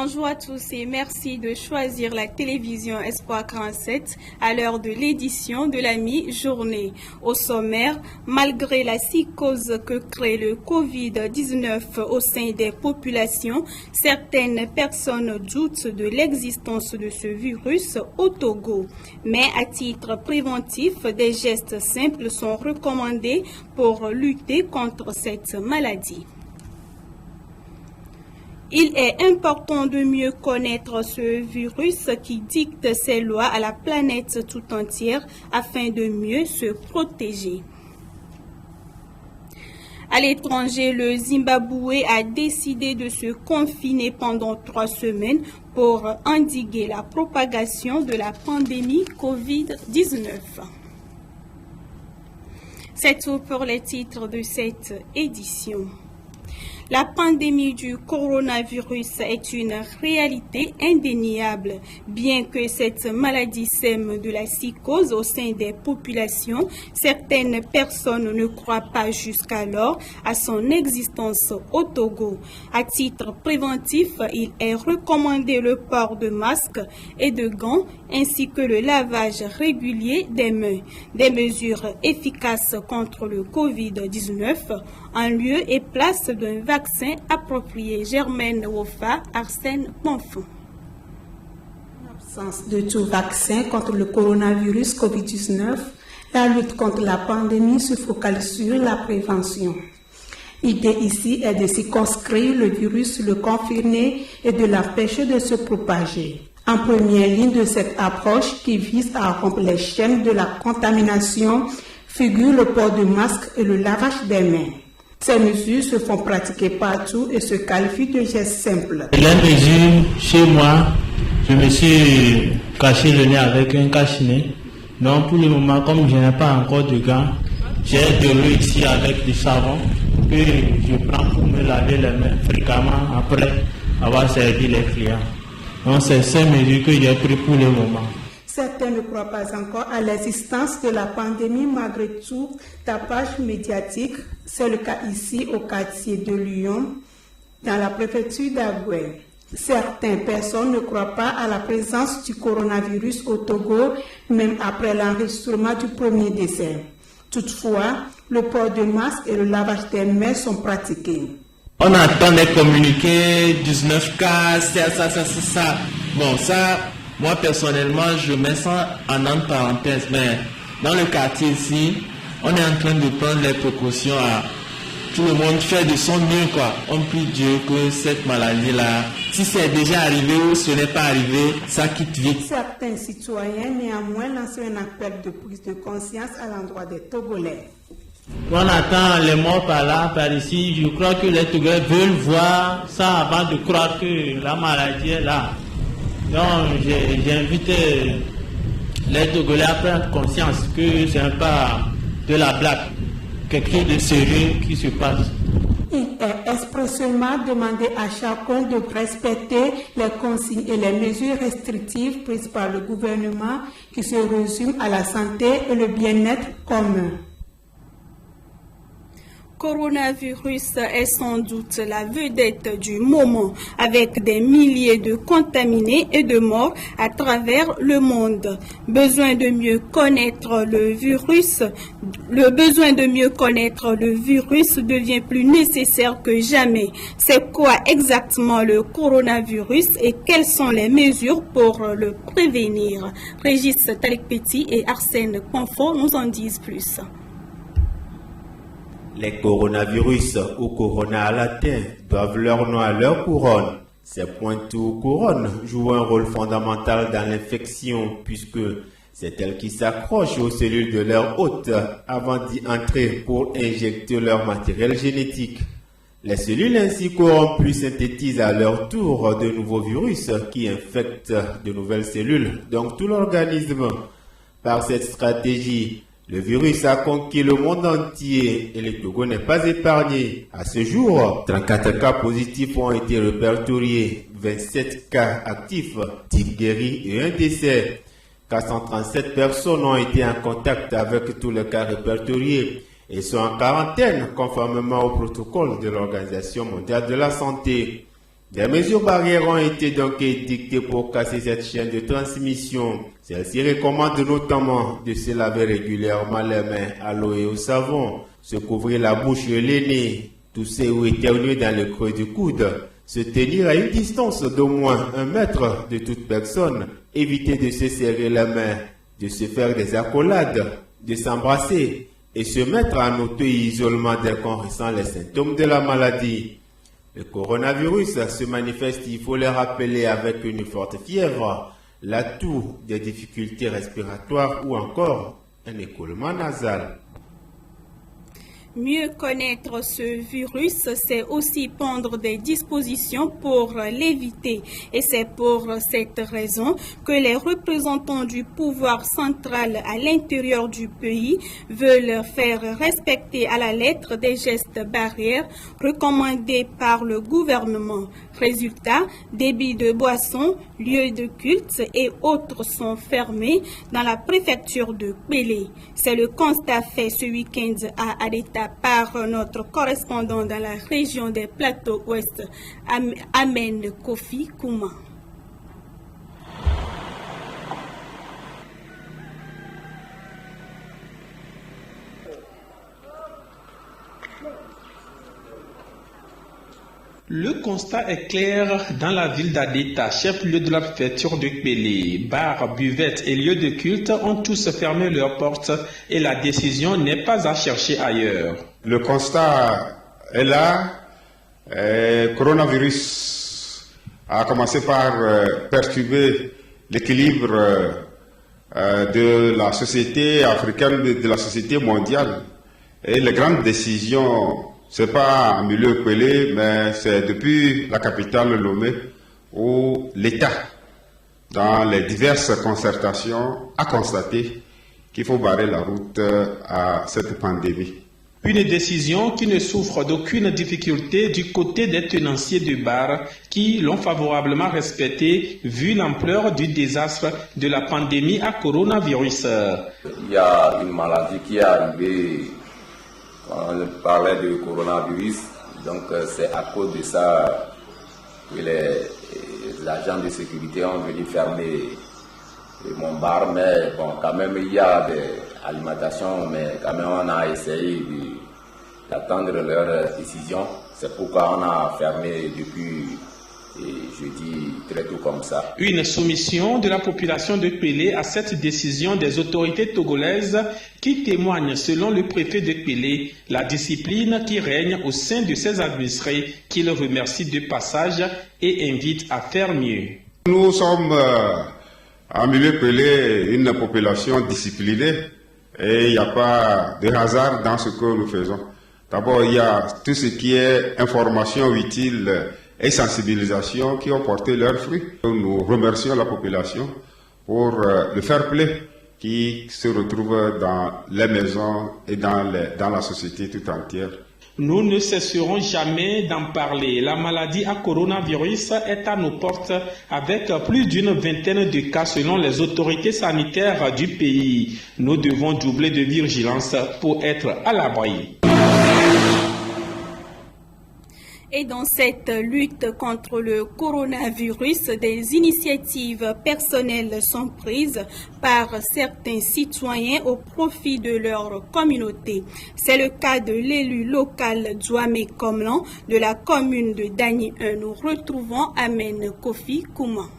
Bonjour à tous et merci de choisir la télévision Espoir 47 à l'heure de l'édition de la mi-journée. Au sommaire, malgré la psychose que crée le Covid-19 au sein des populations, certaines personnes doutent de l'existence de ce virus au Togo. Mais à titre préventif, des gestes simples sont recommandés pour lutter contre cette maladie. Il est important de mieux connaître ce virus qui dicte ses lois à la planète tout entière afin de mieux se protéger. À l'étranger, le Zimbabwe a décidé de se confiner pendant 3 semaines pour endiguer la propagation de la pandémie Covid-19. C'est tout pour les titres de cette édition. La pandémie du coronavirus est une réalité indéniable. Bien que cette maladie sème de la psychose au sein des populations, certaines personnes ne croient pas jusqu'alors à son existence au Togo. À titre préventif, il est recommandé le port de masques et de gants ainsi que le lavage régulier des mains. Des mesures efficaces contre le Covid-19 en lieu et place d'un vaccin approprié. Germaine Wofa, Arsène Ponfon. En l'absence de tout vaccin contre le coronavirus Covid-19, la lutte contre la pandémie se focalise sur la prévention. L'idée ici est de circonscrire le virus, le confiner et de l'empêcher de se propager. En première ligne de cette approche qui vise à rompre les chaînes de la contamination figure le port de masque et le lavage des mains. Ces mesures se font pratiquer partout et se qualifient de gestes simples. La mesure, chez moi, je me suis caché le nez avec un cache-nez. Donc pour le moment, comme je n'ai pas encore de gants, j'ai de l'eau ici avec du savon que je prends pour me laver les mains fréquemment après avoir servi les clients. Donc c'est ces mesures que j'ai prises pour le moment. Certains ne croient pas encore à l'existence de la pandémie malgré tout tapage médiatique. C'est le cas ici au quartier de Lyon, dans la préfecture d'Agoué. Certaines personnes ne croient pas à la présence du coronavirus au Togo, même après l'enregistrement du premier décès. Toutefois, le port de masque et le lavage des mains sont pratiqués. On entend des communiqués, 19 cas, ça. Bon, ça... Moi, personnellement, je mets ça en entre parenthèses, mais dans le quartier ici, on est en train de prendre les précautions à tout le monde fait de son mieux, quoi. On prie Dieu que cette maladie-là, si c'est déjà arrivé ou ce n'est pas arrivé, ça quitte vite. Certains citoyens, néanmoins, lancent un appel de prise de conscience à l'endroit des Togolais. On attend les morts par là, par ici. Je crois que les Togolais veulent voir ça avant de croire que la maladie est là. Donc, j'ai invité les Togolais à prendre conscience que ce n'est pas de la blague, quelque chose de sérieux qui se passe. Il est expressément demandé à chacun de respecter les consignes et les mesures restrictives prises par le gouvernement qui se résument à la santé et le bien-être commun. Coronavirus est sans doute la vedette du moment, avec des milliers de contaminés et de morts à travers le monde. Le besoin de mieux connaître le virus devient plus nécessaire que jamais. C'est quoi exactement le coronavirus et quelles sont les mesures pour le prévenir? Régis Talek-Petit et Arsène Ponfon nous en disent plus. Les coronavirus ou corona à latin doivent leur nom à leur couronne. Ces pointes ou couronnes jouent un rôle fondamental dans l'infection puisque c'est elles qui s'accrochent aux cellules de leur hôte avant d'y entrer pour injecter leur matériel génétique. Les cellules ainsi corrompues synthétisent à leur tour de nouveaux virus qui infectent de nouvelles cellules, donc tout l'organisme. Par cette stratégie, le virus a conquis le monde entier et le Togo n'est pas épargné. À ce jour, 34 cas positifs ont été répertoriés, 27 cas actifs, 10 guéris et un décès. 437 personnes ont été en contact avec tous les cas répertoriés et sont en quarantaine conformément au protocole de l'Organisation mondiale de la santé. Des mesures barrières ont été donc édictées pour casser cette chaîne de transmission. Celle-ci recommande notamment de se laver régulièrement les mains à l'eau et au savon, se couvrir la bouche et le nez, tousser ou éternuer dans le creux du coude, se tenir à une distance d'au moins 1 mètre de toute personne, éviter de se serrer les mains, de se faire des accolades, de s'embrasser et se mettre en auto-isolement dès qu'on ressent les symptômes de la maladie. Le coronavirus se manifeste, il faut le rappeler, avec une forte fièvre, la toux, des difficultés respiratoires ou encore un écoulement nasal. Mieux connaître ce virus, c'est aussi prendre des dispositions pour l'éviter. Et c'est pour cette raison que les représentants du pouvoir central à l'intérieur du pays veulent faire respecter à la lettre des gestes barrières recommandés par le gouvernement. Résultat, débits de boissons, lieux de culte et autres sont fermés dans la préfecture de Bélé. C'est le constat fait ce week-end à Adeta par notre correspondant dans la région des Plateaux Ouest, Amen Kofi Kouma. Le constat est clair dans la ville d'Adeta, chef-lieu de la préfecture de Bélé. Bars, buvettes et lieux de culte ont tous fermé leurs portes et la décision n'est pas à chercher ailleurs. Le constat est là. Coronavirus a commencé par perturber l'équilibre de la société africaine, de la société mondiale. Et les grandes décisions, ce n'est pas en milieu Bélé, mais c'est depuis la capitale Lomé où l'État, dans les diverses concertations, a constaté qu'il faut barrer la route à cette pandémie. Une décision qui ne souffre d'aucune difficulté du côté des tenanciers de bar qui l'ont favorablement respecté vu l'ampleur du désastre de la pandémie à coronavirus. Il y a une maladie qui est arrivée. On parlait de coronavirus, donc c'est à cause de ça que les agents de sécurité ont venu fermer mon bar, mais bon, quand même il y a des alimentations, mais quand même on a essayé d'attendre leur décision. C'est pourquoi on a fermé depuis jeudi très tôt comme ça. Une soumission de la population de Bélé à cette décision des autorités togolaises qui témoigne, selon le préfet de Bélé, la discipline qui règne au sein de ses administrés, qu'il remercie de passage et invite à faire mieux. Nous sommes en milieu Bélé une population disciplinée et il n'y a pas de hasard dans ce que nous faisons. D'abord, il y a tout ce qui est information utile et sensibilisation qui ont porté leurs fruits. Nous remercions la population pour le fair play qui se retrouve dans les maisons et dans la société tout entière. Nous ne cesserons jamais d'en parler. La maladie à coronavirus est à nos portes avec plus d'une vingtaine de cas selon les autorités sanitaires du pays. Nous devons doubler de vigilance pour être à l'abri. Et dans cette lutte contre le coronavirus, des initiatives personnelles sont prises par certains citoyens au profit de leur communauté. C'est le cas de l'élu local Djouamé Komlan de la commune de Dani 1. Nous retrouvons Amen Kofi Kouma.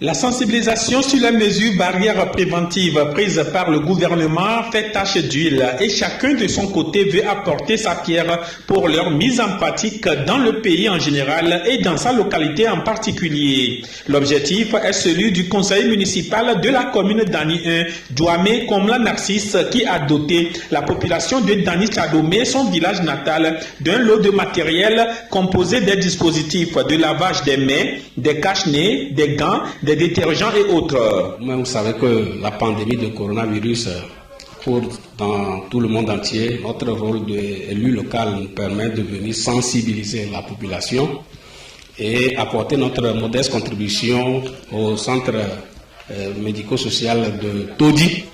La sensibilisation sur les mesures barrières préventives prises par le gouvernement fait tache d'huile et chacun de son côté veut apporter sa pierre pour leur mise en pratique dans le pays en général et dans sa localité en particulier. L'objectif est celui du conseil municipal de la commune Dani 1, Djouamé Komlan Narcisse, qui a doté la population de Dani Chadomé, son village natal, d'un lot de matériel composé des dispositifs de lavage des mains, des cache-nez, des gants, des détergents et autres. Vous savez que la pandémie de coronavirus court dans tout le monde entier. Notre rôle d'élu local nous permet de venir sensibiliser la population et apporter notre modeste contribution au centre médico-social de Todi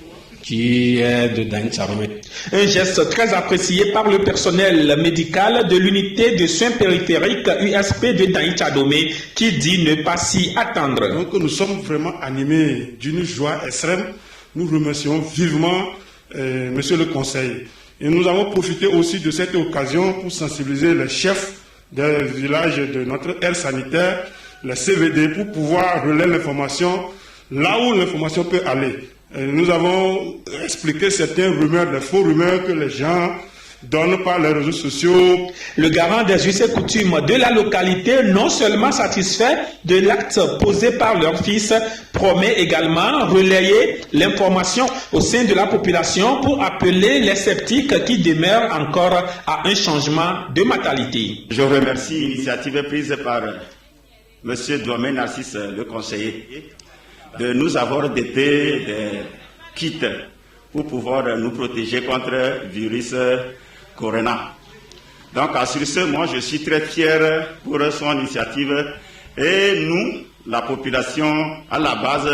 qui est de Dany Tcharoumé. Un geste très apprécié par le personnel médical de l'unité de soins périphériques USP de Dany Tcharoumé qui dit ne pas s'y attendre. Donc nous sommes vraiment animés d'une joie extrême. Nous remercions vivement Monsieur le Conseil. Et nous avons profité aussi de cette occasion pour sensibiliser les chefs des villages de notre aire sanitaire, les CVD, pour pouvoir relayer l'information là où l'information peut aller. Nous avons expliqué certaines rumeurs, des faux rumeurs que les gens donnent par les réseaux sociaux. Le garant des us et coutumes de la localité, non seulement satisfait de l'acte posé par leur fils, promet également relayer l'information au sein de la population pour appeler les sceptiques qui demeurent encore à un changement de mentalité. Je remercie l'initiative prise par M. Douamé Narcisse, le conseiller, de nous avoir doté des kits pour pouvoir nous protéger contre le virus Corona. Donc, sur ce, moi, je suis très fier pour son initiative. Et nous, la population, à la base,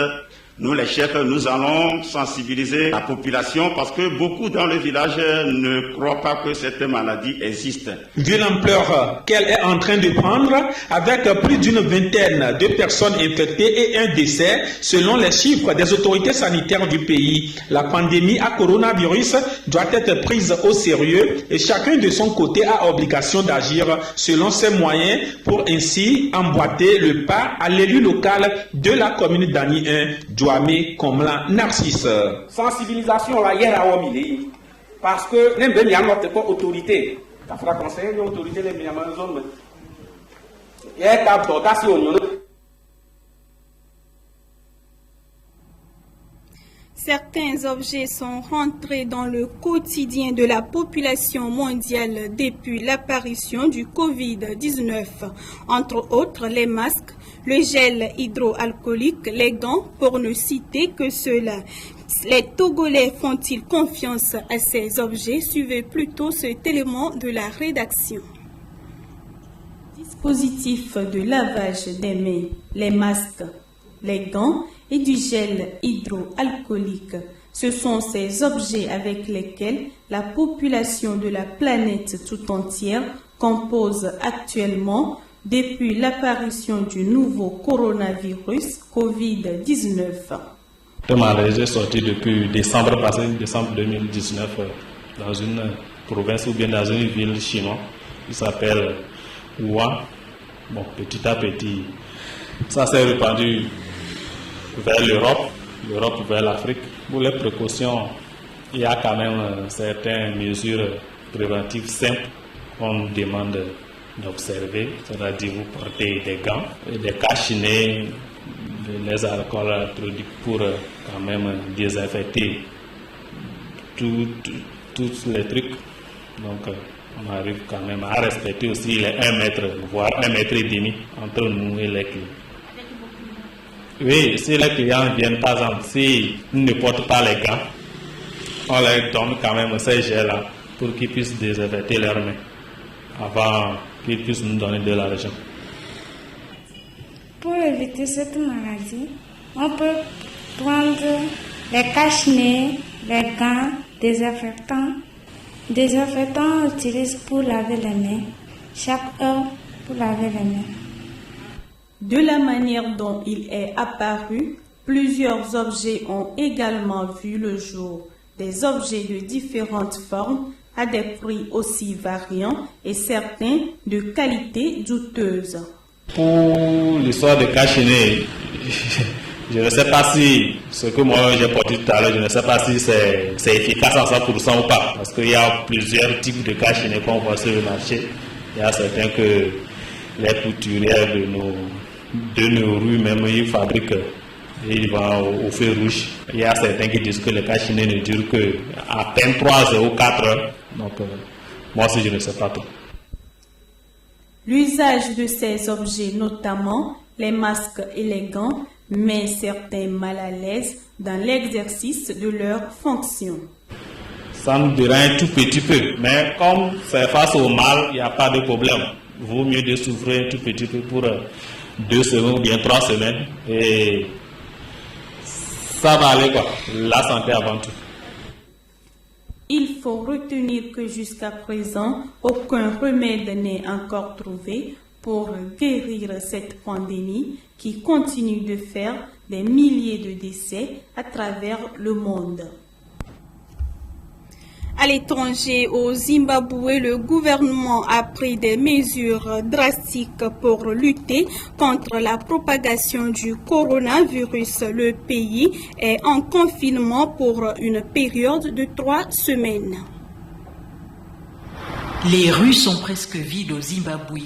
nous, les chefs, nous allons sensibiliser la population parce que beaucoup dans le village ne croient pas que cette maladie existe. Vu l'ampleur qu'elle est en train de prendre, avec plus d'une vingtaine de personnes infectées et un décès, selon les chiffres des autorités sanitaires du pays, la pandémie à coronavirus doit être prise au sérieux et chacun de son côté a obligation d'agir selon ses moyens pour ainsi emboîter le pas à l'élu local de la commune d'Ani 1, Douamé Komla Narcisse. Sensibilisation là hier à Omili parce que les bénis notre autorité, la fra conseiller l'autorité les bénis à zone et cap dotation. Certains objets sont rentrés dans le quotidien de la population mondiale depuis l'apparition du Covid-19. Entre autres, les masques, le gel hydroalcoolique, les gants, pour ne citer que cela. Les Togolais font-ils confiance à ces objets? Suivez plutôt cet élément de la rédaction. Dispositif de lavage des mains, les masques, les gants et du gel hydroalcoolique. Ce sont ces objets avec lesquels la population de la planète tout entière compose actuellement depuis l'apparition du nouveau coronavirus Covid-19. Le malaise est sorti depuis décembre passé, décembre 2019, dans une province ou bien dans une ville chinoise qui s'appelle Wuhan. Bon, petit à petit, ça s'est répandu vers l'Europe vers l'Afrique. Pour les précautions, il y a quand même certaines mesures préventives simples qu'on demande d'observer, c'est-à-dire vous portez des gants, des cache-nez, les alcools pour quand même désinfecter tous les trucs. Donc on arrive quand même à respecter aussi les 1 mètre, voire 1,5 mètre entre nous et les clients. Oui, si les clients viennent, par exemple, s'ils ne portent pas les gants, on leur donne quand même ces gels-là pour qu'ils puissent désinfecter leurs mains avant qu'ils puissent nous donner de l'argent. Pour éviter cette maladie, on peut prendre les cache-nez, les gants, désinfectants. Désinfectants, on utilise pour laver les mains, chaque heure pour laver les mains. De la manière dont il est apparu, plusieurs objets ont également vu le jour. Des objets de différentes formes, à des prix aussi variants et certains de qualité douteuse. Pour l'histoire de cache-nez, je ne sais pas si ce que moi j'ai porté tout à l'heure, je ne sais pas si c'est efficace à 100% ou pas. Parce qu'il y a plusieurs types de cache-nez qu'on voit sur le marché. Il y a certains que les couturières de nos rues même, ils fabriquent et ils vendent au feu rouge. Il y a certains qui disent que le cache-nez ne dure qu'à peine 3 heures ou 4 heures. Donc, moi aussi, je ne sais pas trop. L'usage de ces objets, notamment les masques et les gants, met certains mal à l'aise dans l'exercice de leurs fonctions. Ça nous dérange un tout petit peu, mais comme c'est face au mal, il n'y a pas de problème. Vaut mieux de souffrir un tout petit peu pour 2 semaines ou bien 3 semaines et ça va aller quoi. La santé avant tout. Il faut retenir que jusqu'à présent, aucun remède n'est encore trouvé pour guérir cette pandémie qui continue de faire des milliers de décès à travers le monde. À l'étranger, au Zimbabwe, le gouvernement a pris des mesures drastiques pour lutter contre la propagation du coronavirus. Le pays est en confinement pour une période de 3 semaines. Les rues sont presque vides au Zimbabwe.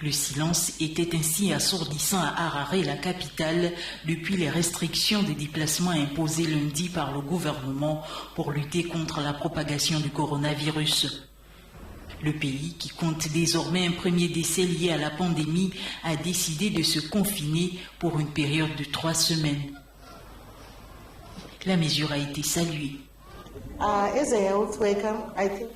Le silence était ainsi assourdissant à Harare, la capitale, depuis les restrictions de déplacement imposées lundi par le gouvernement pour lutter contre la propagation du coronavirus. Le pays, qui compte désormais un premier décès lié à la pandémie, a décidé de se confiner pour une période de 3 semaines. La mesure a été saluée.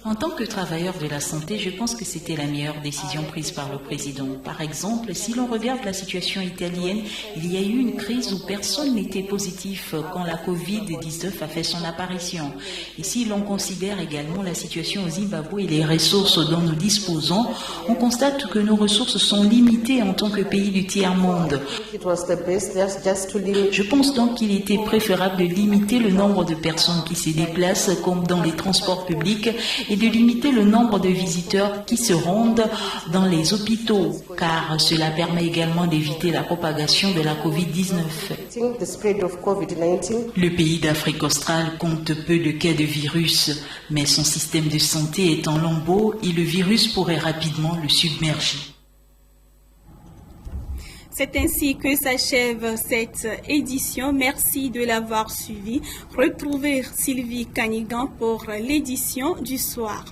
En tant que travailleur de la santé, je pense que c'était la meilleure décision prise par le président. Par exemple, si l'on regarde la situation italienne, il y a eu une crise où personne n'était positif quand la Covid-19 a fait son apparition. Et si l'on considère également la situation au Zimbabwe et les ressources dont nous disposons, on constate que nos ressources sont limitées en tant que pays du tiers-monde. Je pense donc qu'il était préférable de limiter le nombre de personnes qui se déplacent comme dans les transports publics et de limiter le nombre de visiteurs qui se rendent dans les hôpitaux, car cela permet également d'éviter la propagation de la Covid-19. Le pays d'Afrique australe compte peu de cas de virus, mais son système de santé est en lambeaux et le virus pourrait rapidement le submerger. C'est ainsi que s'achève cette édition. Merci de l'avoir suivi. Retrouvez Sylvie Canigan pour l'édition du soir.